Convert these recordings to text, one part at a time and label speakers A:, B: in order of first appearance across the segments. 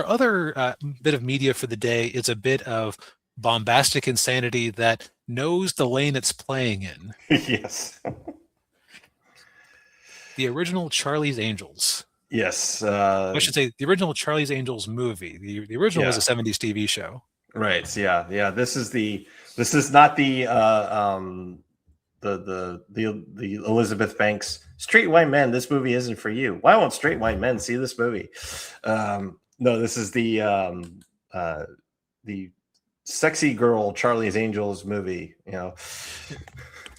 A: Our other bit of media for the day is a bit of bombastic insanity that knows the lane it's playing in.
B: Yes.
A: The original Charlie's Angels.
B: Yes.
A: I should say the original Charlie's Angels movie. The original was
B: Yeah.
A: a 70s TV show.
B: Right. Yeah. Yeah. This is not the Elizabeth Banks Straight White Men. This movie isn't for you. Why won't straight white men see this movie? No, this is the sexy girl Charlie's Angels movie. You know.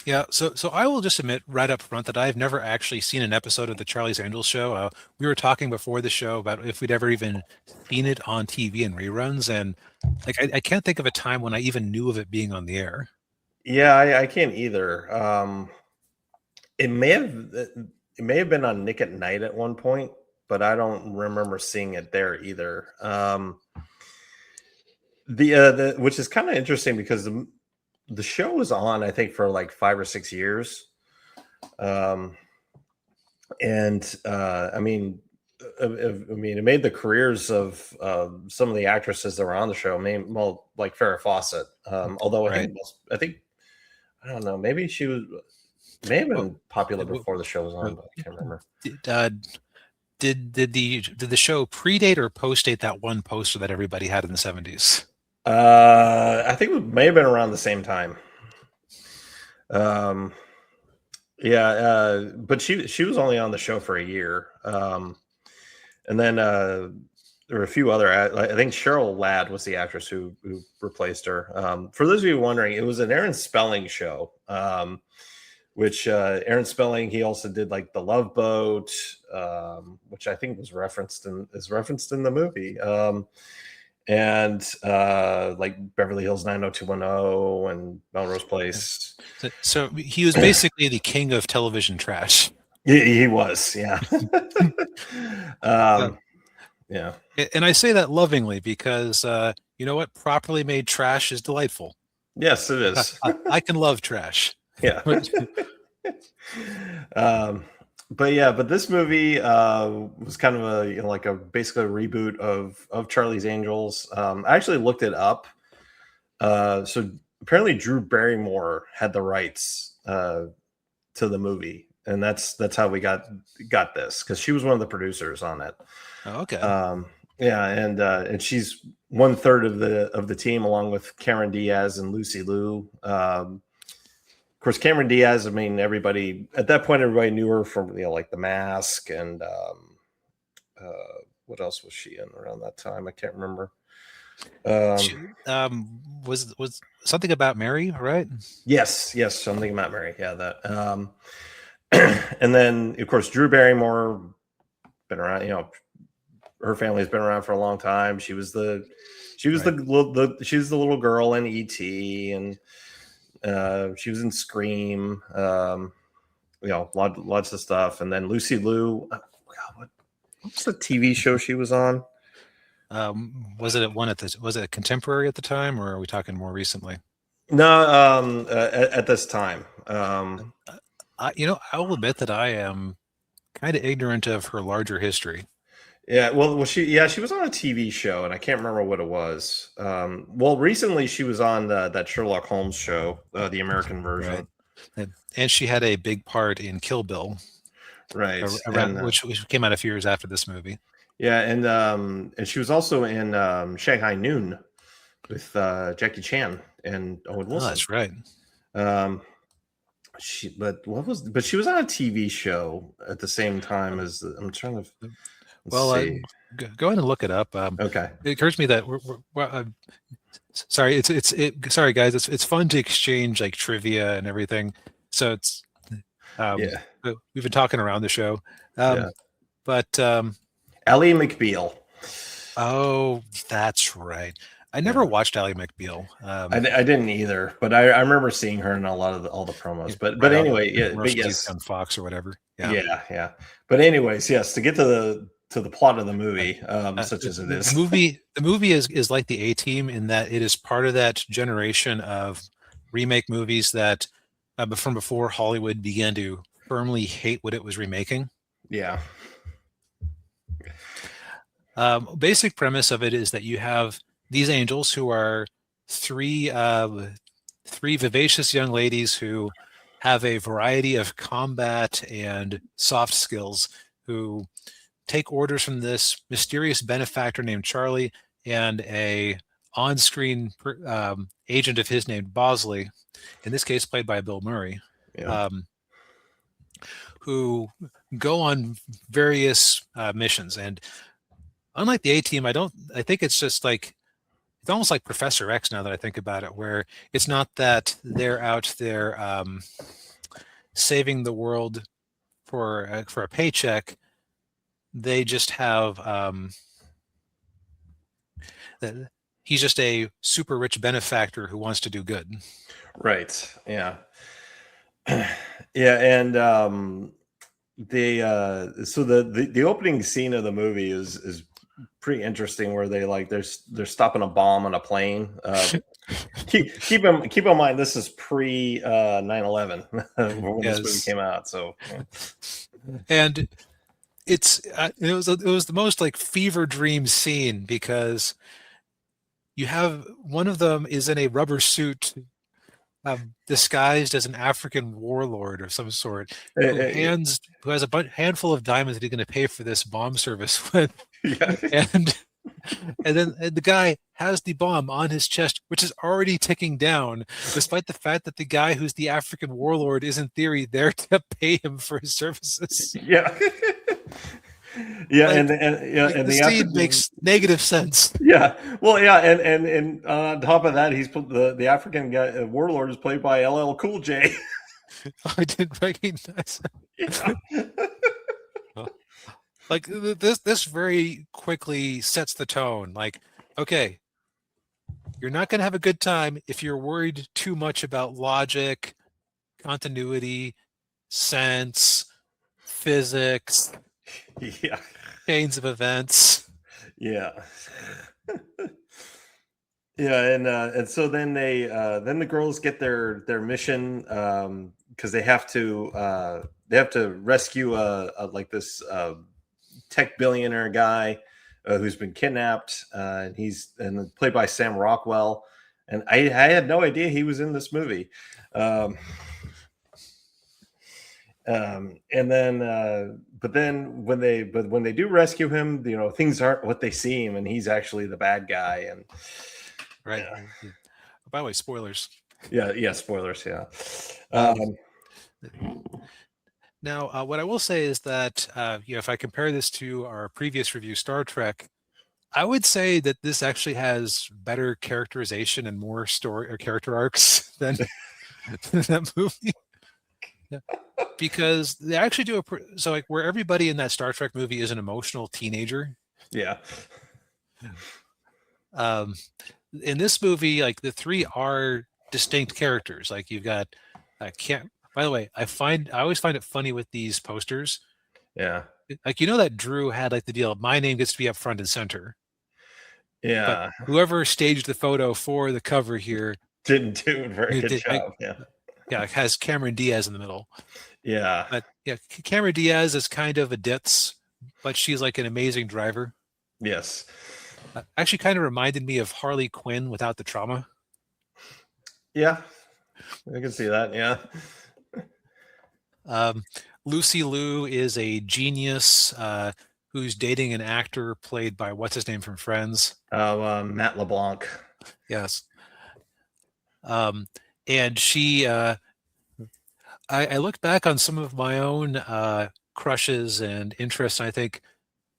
A: Yeah, so I will just admit right up front that I've never actually seen an episode of the Charlie's Angels show. We were talking before the show about if we'd ever even seen it on TV in reruns, and like I can't think of a time when I even knew of it being on the air.
B: Yeah, I can't either. It may have been on Nick at Night at one point, but I don't remember seeing it there either. The which is kind of interesting because the show was on, I think, for like 5 or 6 years. And I mean, it made the careers of some of the actresses that were on the show. Well, like Farrah Fawcett. Although
A: Right.
B: I think I don't know. Maybe she may have been popular
A: w-
B: before the show was on, but I can't remember.
A: Did the show predate or postdate that one poster that everybody had in the 70s?
B: I think it may have been around the same time. Yeah, but she was only on the show for a year, and then there were a few other. I think Cheryl Ladd was the actress who replaced her. For those of you wondering, it was an Aaron Spelling show, which Aaron Spelling, he also did like The Love Boat, which I think is referenced in the movie. And like Beverly Hills 90210 and Melrose Place.
A: So he was basically the king of television trash.
B: He was, yeah. Yeah.
A: And I say that lovingly because you know what? Properly made trash is delightful.
B: Yes, it is.
A: I can love trash.
B: Yeah. But this movie was kind of a like a basically a reboot of Charlie's Angels. I actually looked it up. So apparently Drew Barrymore had the rights to the movie, and that's how we got this, because she was one of the producers on it.
A: Oh, okay.
B: Yeah, and she's 1/3 of the team, along with Cameron Diaz and Lucy Liu. Of course, Cameron Diaz, I mean, everybody at that point, everybody knew her from, like The Mask, and what else was she in around that time? I can't remember.
A: Was Something About Mary, right?
B: Yes, Something About Mary. Yeah, that. And then, of course, Drew Barrymore, been around. Her family's been around for a long time. She was the little girl in E.T. and. She was in Scream, lots of stuff. And then Lucy Liu, what's the TV show she was on?
A: Was it contemporary at the time, or are we talking more recently?
B: No, at this time.
A: I will admit that I am kind of ignorant of her larger history.
B: Yeah, well, she was on a TV show, and I can't remember what it was. Well, recently she was on that Sherlock Holmes show, the American version,
A: right. And she had a big part in Kill Bill,
B: right?
A: Which came out a few years after this movie.
B: Yeah, and she was also in Shanghai Noon with Jackie Chan and Owen Wilson.
A: Oh, that's right.
B: She was on a TV show at the same time as I'm trying to.
A: Go ahead and look it up.
B: Okay.
A: It occurs to me that sorry, sorry guys, it's fun to exchange like trivia and everything. So it's we've been talking around the show. But
B: Ally McBeal.
A: Oh, that's right. I never watched Ally McBeal.
B: I didn't either, but I remember seeing her in a lot of all the promos. But anyway, yes,
A: on Fox or whatever.
B: Yeah. But anyways, yes, to get to the plot of the movie, such as it is.
A: The movie is like the A-Team in that it is part of that generation of remake movies that from before Hollywood began to firmly hate what it was remaking.
B: Yeah.
A: Basic premise of it is that you have these angels who are three three vivacious young ladies who have a variety of combat and soft skills, who take orders from this mysterious benefactor named Charlie and a on-screen agent of his named Bosley, in this case played by Bill Murray,
B: Yeah.
A: who go on various missions. And unlike the A-Team, I think it's just like, it's almost like Professor X now that I think about it, where it's not that they're out there saving the world for a paycheck. They just have he's just a super rich benefactor who wants to do good.
B: Right. Yeah. Yeah, and so the opening scene of the movie is pretty interesting, where they're stopping a bomb on a plane. Keep in mind, this is pre 9/11 when this movie came out. So, yeah.
A: And it was the most like fever dream scene, because you have one of them is in a rubber suit, disguised as an African warlord or some sort, who has a handful of diamonds that he's going to pay for this bomb service with.
B: Yeah.
A: And then the guy has the bomb on his chest, which is already ticking down, despite the fact that the guy who's the African warlord is in theory there to pay him for his services.
B: Yeah. Yeah,
A: Like,
B: and
A: the scene makes negative sense.
B: Yeah, well, yeah, and on top of that, he's the African guy warlord is played by LL Cool J.
A: I didn't recognize
B: Yeah.
A: Like this very quickly sets the tone. Like, okay, you're not going to have a good time if you're worried too much about logic, continuity, sense, physics,
B: Yeah,
A: chains of events.
B: yeah. Yeah, and so then the girls get their mission, because they have to rescue like this tech billionaire guy who's been kidnapped, and he's played by Sam Rockwell, and I had no idea he was in this movie. And then but when they do rescue him, things aren't what they seem, and he's actually the bad guy. And
A: right. Yeah. By the way, spoilers.
B: Yeah, spoilers. Yeah.
A: Now, what I will say is that if I compare this to our previous review, Star Trek, I would say that this actually has better characterization and more story or character arcs than that movie. Yeah. Because they actually do so like where everybody in that Star Trek movie is an emotional teenager.
B: Yeah.
A: In this movie, like the three are distinct characters. Like you've got by the way, I always find it funny with these posters.
B: Yeah.
A: Like, that Drew had like the deal, my name gets to be up front and center.
B: Yeah.
A: But whoever staged the photo for the cover here
B: didn't do a very good job.
A: Yeah, it has Cameron Diaz in the middle.
B: Yeah.
A: But yeah, Cameron Diaz is kind of a ditz, but she's like an amazing driver.
B: Yes.
A: Actually kind of reminded me of Harley Quinn without the trauma.
B: Yeah. I can see that. Yeah.
A: Lucy Liu is a genius who's dating an actor played by what's his name from Friends?
B: Matt LeBlanc.
A: Yes. And she, I looked back on some of my own crushes and interests, and I think,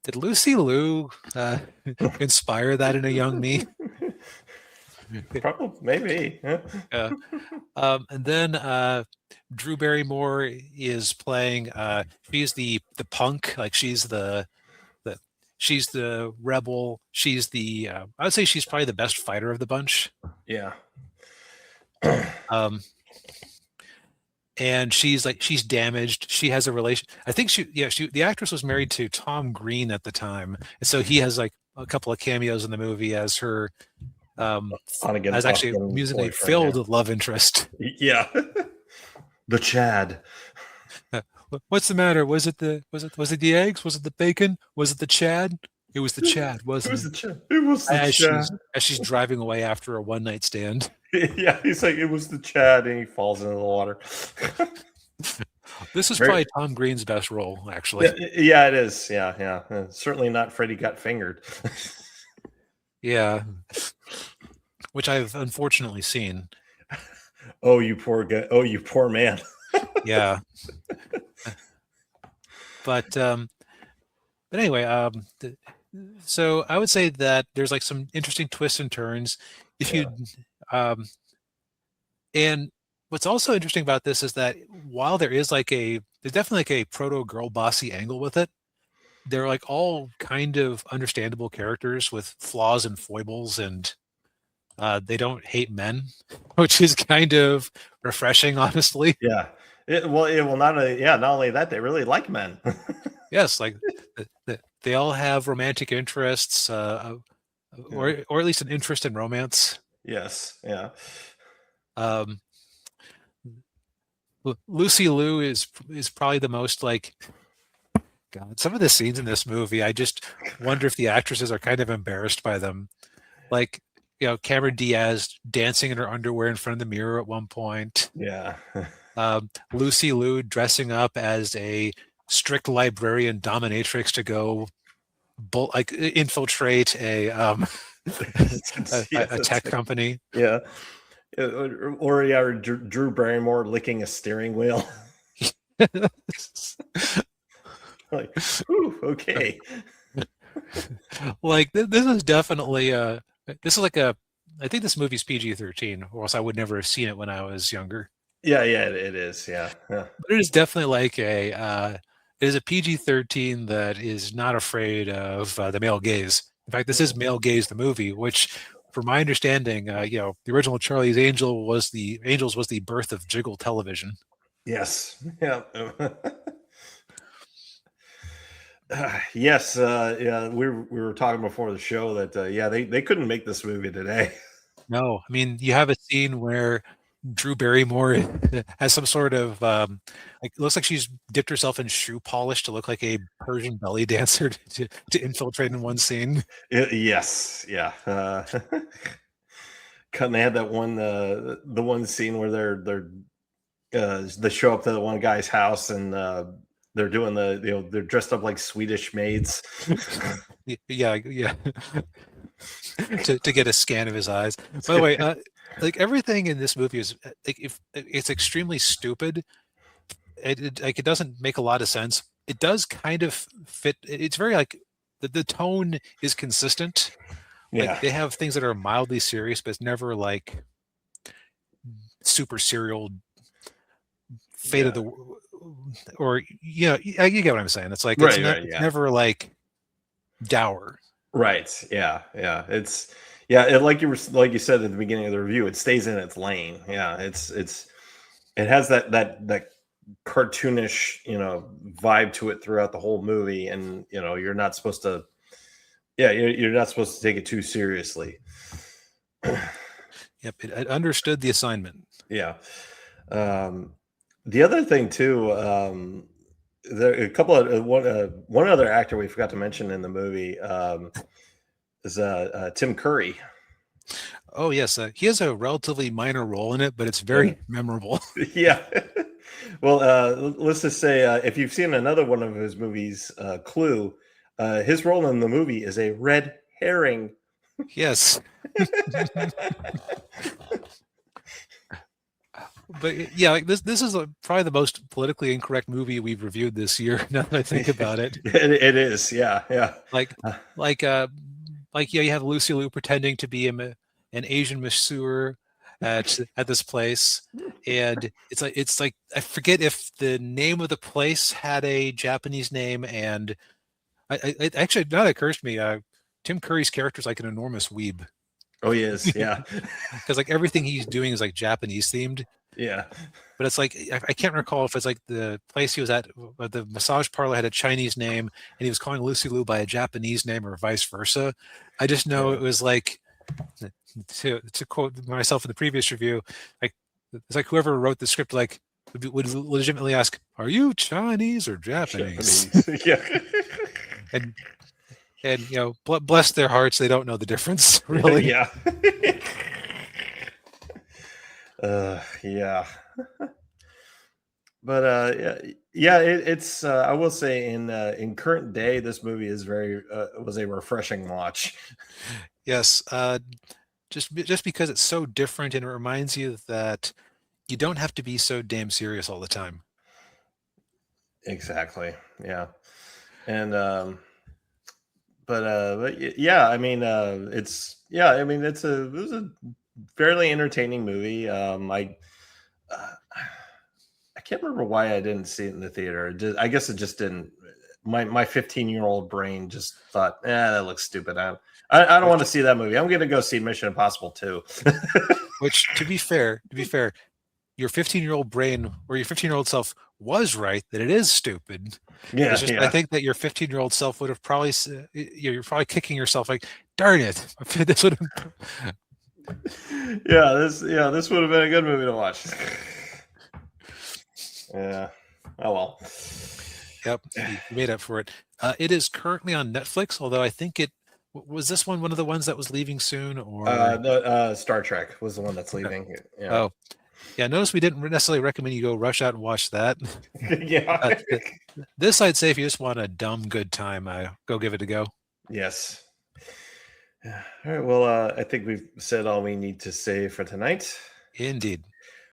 A: did Lucy Liu inspire that in a young me?
B: Probably, maybe.
A: Yeah. And then Drew Barrymore is playing. She's the punk, like she's the rebel. She's the. I would say she's probably the best fighter of the bunch.
B: Yeah.
A: And she's damaged. She has a relation. I think the actress was married to Tom Green at the time, and so he has like a couple of cameos in the movie as her. As actually a musically filled love interest.
B: Yeah. The Chad.
A: What's the matter? Was it the eggs? Was it the bacon? Was it the Chad? It was the Chad,
B: It
A: wasn't
B: was
A: it?
B: the Chad. It was the
A: As
B: Chad.
A: she's driving away after a one night stand.
B: Yeah, he's like, it was the Chad, and he falls into the water.
A: This is
B: Very,
A: probably Tom Green's best role, actually.
B: yeah, it is. Yeah, yeah. Certainly not Freddy Got Fingered.
A: Yeah, which I've unfortunately seen.
B: Oh, you poor guy. Oh, you poor man.
A: Yeah, but anyway, so I would say that there's like some interesting twists and turns. If
B: Yeah.
A: you and what's also interesting about this is that while there's definitely like a proto girl bossy angle with it, they're like all kind of understandable characters with flaws and foibles, and they don't hate men, which is kind of refreshing, honestly.
B: Yeah. Well, not only that, they really like men.
A: Yes, like they all have romantic interests, or at least an interest in romance.
B: Yes. Yeah.
A: Um, Lucy Liu is probably the most like God. Some of the scenes in this movie, I just wonder if the actresses are kind of embarrassed by them. Like, Cameron Diaz dancing in her underwear in front of the mirror at one point.
B: Yeah.
A: Lucy Liu dressing up as a strict librarian dominatrix to go infiltrate a tech company.
B: Yeah. Or Drew Barrymore licking a steering wheel. Like, ooh, okay.
A: Like this is definitely this is like I think this movie's PG-13, or else I would never have seen it when I was younger.
B: Yeah, it is. Yeah.
A: But it is definitely like it is a PG-13 that is not afraid of the male gaze. In fact, this is Male Gaze the movie, which, from my understanding, the original Charlie's Angels was the birth of Jiggle Television.
B: Yes. Yeah. Yes. Yeah. We were talking before the show that yeah, they couldn't make this movie today.
A: No, I mean, you have a scene where Drew Barrymore has some sort of like looks like she's dipped herself in shoe polish to look like a Persian belly dancer to infiltrate in one scene.
B: Yes. Yeah. They had that one the one scene where they show up to the one guy's house and they're doing they're dressed up like Swedish maids.
A: Yeah, yeah. to get a scan of his eyes. By the way, like everything in this movie is like if it's extremely stupid. It doesn't make a lot of sense. It does kind of fit. It's very like the tone is consistent. Like
B: Yeah.
A: they have things that are mildly serious, but it's never like super serial fate of the or you get what I'm saying. It's like
B: Right.
A: it's never like dour.
B: Right. Yeah. Yeah. Like you said at the beginning of the review, it stays in its lane. Yeah. It has that cartoonish, vibe to it throughout the whole movie. And, you're not supposed to, you're not supposed to take it too seriously.
A: Yep. It understood the assignment.
B: Yeah. The other thing too, there a couple of one other actor we forgot to mention in the movie is Tim Curry.
A: Oh yes, he has a relatively minor role in it, but it's very memorable.
B: Yeah. Well, let's just say if you've seen another one of his movies, Clue, his role in the movie is a red herring.
A: Yes. But yeah, like this is probably the most politically incorrect movie we've reviewed this year. Now that I think about it,
B: it is. Yeah.
A: You have Lucy Liu pretending to be an Asian masseur at this place, and it's like I forget if the name of the place had a Japanese name, and it actually now that occurs to me, Tim Curry's character is like an enormous weeb.
B: Oh, he is. Yeah.
A: Because like everything he's doing is like Japanese themed.
B: Yeah.
A: But it's like I can't recall if it's like the place he was at, the massage parlor had a Chinese name, and he was calling Lucy Liu by a Japanese name, or vice versa. I just know it was like, to quote myself in the previous review, like it's like whoever wrote the script like would legitimately ask, "Are you Chinese or Japanese?"
B: Yeah.
A: And And bless their hearts, they don't know the difference, really.
B: Yeah. Yeah. But yeah, it's I will say in current day, this movie is very was a refreshing watch.
A: Yes, just because it's so different and it reminds you that you don't have to be so damn serious all the time.
B: Exactly. Yeah. And yeah, I mean it was a fairly entertaining movie. Uh, I can't remember why I didn't see it in the theater. I guess it just didn't. My 15-year-old brain just thought, that looks stupid. I don't want to
A: Which,
B: see that movie. I'm going to go see Mission Impossible 2.
A: which to be fair, your 15-year-old brain or your 15-year-old self was right that it is stupid. It's
B: Yeah,
A: just I
B: yeah,
A: think that your 15-year-old self would have probably you're probably kicking yourself like, darn it, this would have.
B: this would have been a good movie to watch. Yeah. Oh well.
A: Yep, you made up for it. It is currently on Netflix, although I think was this one of the ones that was leaving soon, or
B: The Star Trek was the one that's leaving. Yeah.
A: oh yeah. Notice we didn't necessarily recommend you go rush out and watch that.
B: Yeah.
A: This I'd say if you just want a dumb good time, go give it a go.
B: Yes. Yeah. All right. Well, I think we've said all we need to say for tonight.
A: Indeed.